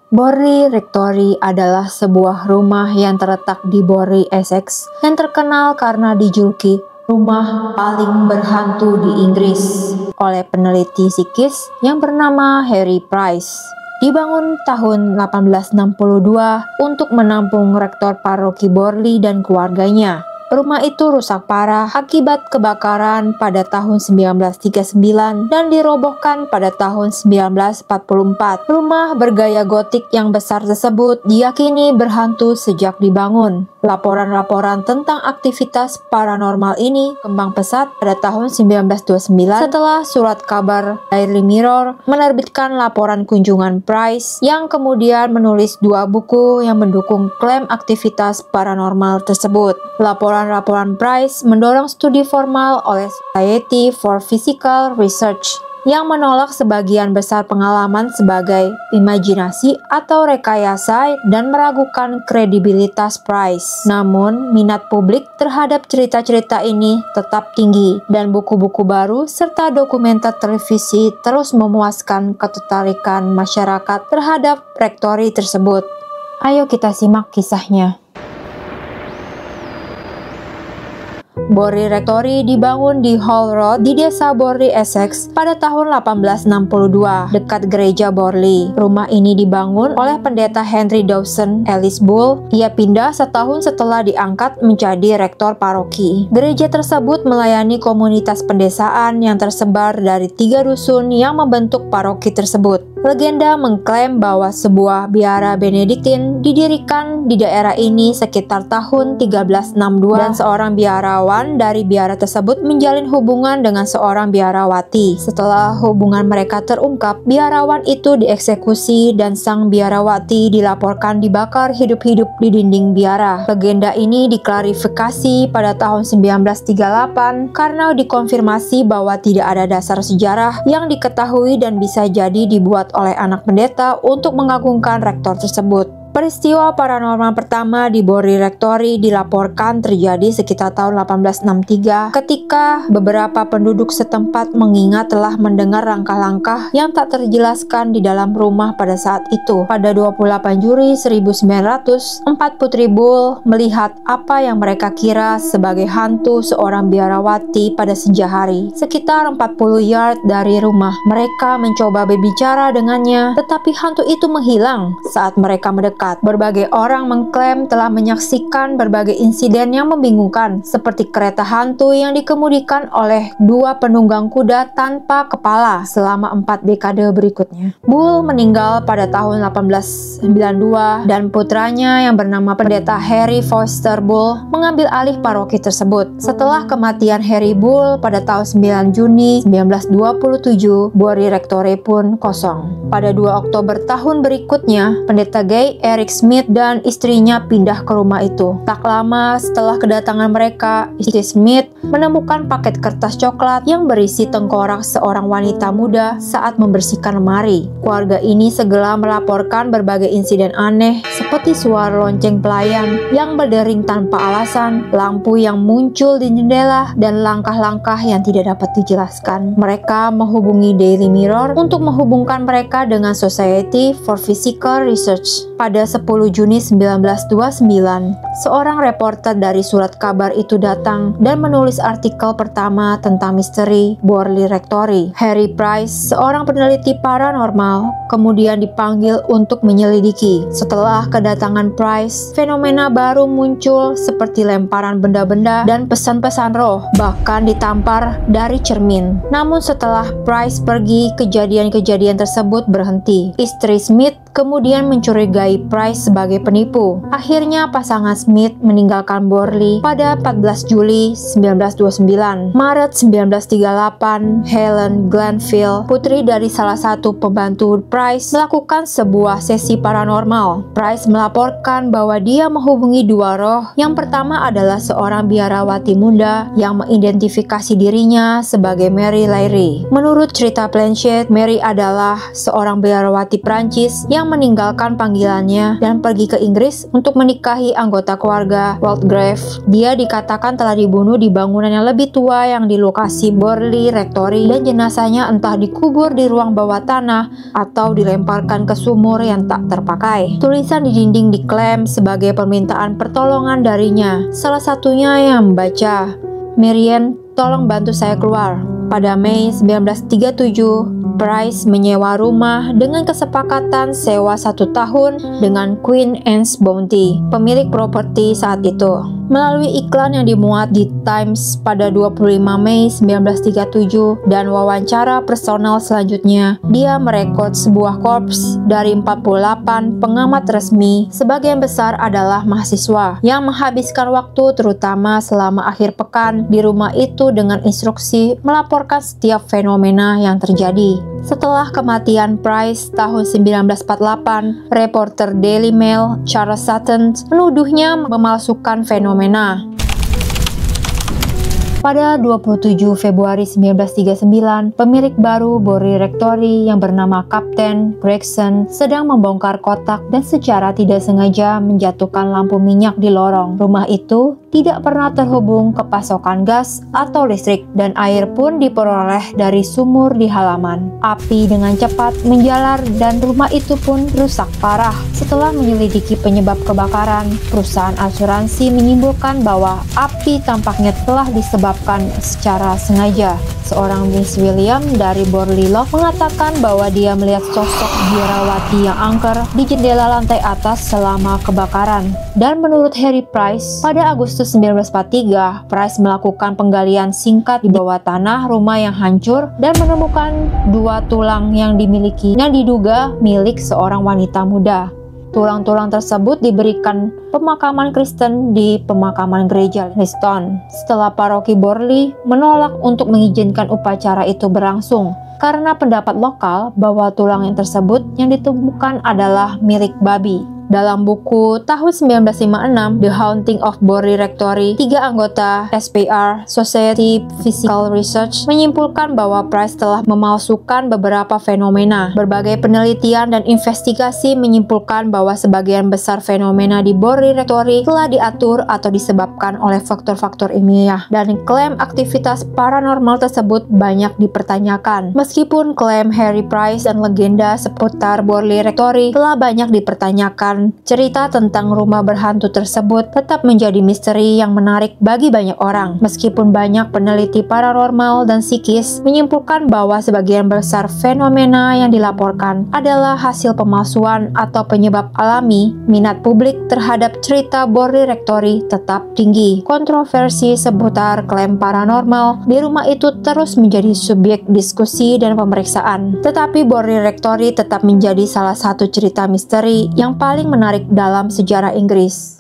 Borley Rectory adalah sebuah rumah yang terletak di Borley, Essex, yang terkenal karena dijuluki rumah paling berhantu di Inggris oleh peneliti psikis yang bernama Harry Price. Dibangun tahun 1862 untuk menampung rektor paroki Borley dan keluarganya. Rumah itu rusak parah akibat kebakaran pada tahun 1939 dan dirobohkan pada tahun 1944. Rumah bergaya gotik yang besar tersebut diyakini berhantu sejak dibangun. Laporan-laporan tentang aktivitas paranormal ini kembang pesat pada tahun 1929 setelah surat kabar Daily Mirror menerbitkan laporan kunjungan Price yang kemudian menulis 2 buku yang mendukung klaim aktivitas paranormal tersebut. Laporan Price mendorong studi formal oleh Society for Physical Research yang menolak sebagian besar pengalaman sebagai imajinasi atau rekayasa dan meragukan kredibilitas Price. Namun, minat publik terhadap cerita-cerita ini tetap tinggi dan buku-buku baru serta dokumenter televisi terus memuaskan ketertarikan masyarakat terhadap rektori tersebut. Ayo kita simak kisahnya. Borley Rectory dibangun di Hall Road di desa Borley, Essex pada tahun 1862 dekat gereja Borley. Rumah ini dibangun oleh pendeta Henry Dawson Ellis Bull. Ia pindah setahun setelah diangkat menjadi rektor paroki. Gereja tersebut melayani komunitas pendesaan yang tersebar dari 3 dusun yang membentuk paroki tersebut. Legenda mengklaim bahwa sebuah biara Benediktin didirikan di daerah ini sekitar tahun 1362 dan seorang biarawan dari biara tersebut menjalin hubungan dengan seorang biarawati. Setelah hubungan mereka terungkap, biarawan itu dieksekusi dan sang biarawati dilaporkan dibakar hidup-hidup di dinding biara. Legenda ini diklarifikasi pada tahun 1938 karena dikonfirmasi bahwa tidak ada dasar sejarah yang diketahui dan bisa jadi dibuat oleh anak pendeta untuk mengagungkan rektor tersebut. Peristiwa paranormal pertama di Borley Rectory dilaporkan terjadi sekitar tahun 1863 ketika beberapa penduduk setempat mengingat telah mendengar langkah-langkah yang tak terjelaskan di dalam rumah pada saat itu. Pada 28 Juli 1900, 4 putri Bull melihat apa yang mereka kira sebagai hantu seorang biarawati pada senja hari. Sekitar 40 yard dari rumah, mereka mencoba berbicara dengannya, tetapi hantu itu menghilang saat mereka mendekat. Berbagai orang mengklaim telah menyaksikan berbagai insiden yang membingungkan, seperti kereta hantu yang dikemudikan oleh 2 penunggang kuda tanpa kepala selama 4 dekade berikutnya. Bull meninggal pada tahun 1892 dan putranya yang bernama pendeta Harry Foster Bull mengambil alih paroki tersebut. Setelah kematian Harry Bull pada tahun 9 Juni 1927, Borley Rectory pun kosong. Pada 2 Oktober tahun berikutnya, pendeta Gay Eric Smith dan istrinya pindah ke rumah itu. Tak lama setelah kedatangan mereka, istri Smith menemukan paket kertas coklat yang berisi tengkorak seorang wanita muda saat membersihkan lemari. Keluarga ini segera melaporkan berbagai insiden aneh seperti suara lonceng pelayan yang berdering tanpa alasan, lampu yang muncul di jendela, dan langkah-langkah yang tidak dapat dijelaskan. Mereka menghubungi Daily Mirror untuk menghubungkan mereka dengan Society for Physical Research. Pada 10 Juni 1929, seorang reporter dari surat kabar itu datang dan menulis artikel pertama tentang misteri Borley Rectory. Harry Price, seorang peneliti paranormal, kemudian dipanggil untuk menyelidiki. Setelah kedatangan Price, fenomena baru muncul seperti lemparan benda-benda dan pesan-pesan roh, bahkan ditampar dari cermin. Namun setelah Price pergi, kejadian-kejadian tersebut berhenti. Istri Smith kemudian mencurigai Price sebagai penipu. Akhirnya pasangan Smith meninggalkan Borley pada 14 Juli 1929. Maret 1938, Helen Glanville, putri dari salah satu pembantu Price, melakukan sebuah sesi paranormal. Price melaporkan bahwa dia menghubungi 2 roh. Yang pertama adalah seorang biarawati muda yang mengidentifikasi dirinya sebagai Mary Leary. Menurut cerita Planchet, Mary adalah seorang biarawati Prancis yang yang meninggalkan panggilannya dan pergi ke Inggris untuk menikahi anggota keluarga Waldegrave. Dia dikatakan telah dibunuh di bangunan yang lebih tua yang di lokasi Borley Rectory, dan jenazahnya entah dikubur di ruang bawah tanah atau dilemparkan ke sumur yang tak terpakai. Tulisan di dinding diklaim sebagai permintaan pertolongan darinya. Salah satunya yang membaca, "Marian, tolong bantu saya keluar." Pada Mei 1937, Price menyewa rumah dengan kesepakatan sewa 1 tahun dengan Queen Anne's Bounty, pemilik properti saat itu. Melalui iklan yang dimuat di Times pada 25 Mei 1937 dan wawancara personal selanjutnya, dia merekrut sebuah korps dari 48 pengamat resmi, sebagian besar adalah mahasiswa, yang menghabiskan waktu terutama selama akhir pekan di rumah itu dengan instruksi melaporkan setiap fenomena yang terjadi. Setelah kematian Price tahun 1948, reporter Daily Mail Charles Sutton menuduhnya memalsukan fenomena. Pada 27 Februari 1939, pemilik baru Borley Rectory yang bernama Kapten Gregson sedang membongkar kotak dan secara tidak sengaja menjatuhkan lampu minyak di lorong. Rumah itu tidak pernah terhubung ke pasokan gas atau listrik, dan air pun diperoleh dari sumur di halaman. Api dengan cepat menjalar dan rumah itu pun rusak parah. Setelah menyelidiki penyebab kebakaran, perusahaan asuransi menyimpulkan bahwa api tampaknya telah disebabkan secara sengaja. Seorang Miss William dari Borley Loft mengatakan bahwa dia melihat sosok biarawati yang angker di jendela lantai atas selama kebakaran. Dan menurut Harry Price, pada Agustus 1943, Price melakukan penggalian singkat di bawah tanah rumah yang hancur dan menemukan 2 tulang yang dimilikinya diduga milik seorang wanita muda. Tulang-tulang tersebut diberikan pemakaman Kristen di pemakaman gereja Liston setelah paroki Borley menolak untuk mengizinkan upacara itu berlangsung karena pendapat lokal bahwa tulang yang tersebut yang ditemukan adalah milik babi. Dalam buku tahun 1956, The Haunting of Borley Rectory, 3 anggota SPR, Society Physical Research, menyimpulkan bahwa Price telah memalsukan beberapa fenomena. Berbagai penelitian dan investigasi menyimpulkan bahwa sebagian besar fenomena di Borley Rectory telah diatur atau disebabkan oleh faktor-faktor ilmiah, dan klaim aktivitas paranormal tersebut banyak dipertanyakan. Meskipun klaim Harry Price dan legenda seputar Borley Rectory telah banyak dipertanyakan, cerita tentang rumah berhantu tersebut tetap menjadi misteri yang menarik bagi banyak orang. Meskipun banyak peneliti paranormal dan psikis menyimpulkan bahwa sebagian besar fenomena yang dilaporkan adalah hasil pemalsuan atau penyebab alami, minat publik terhadap cerita Borley Rectory tetap tinggi. Kontroversi seputar klaim paranormal di rumah itu terus menjadi subjek diskusi dan pemeriksaan. Tetapi Borley Rectory tetap menjadi salah satu cerita misteri yang paling menarik dalam sejarah Inggris.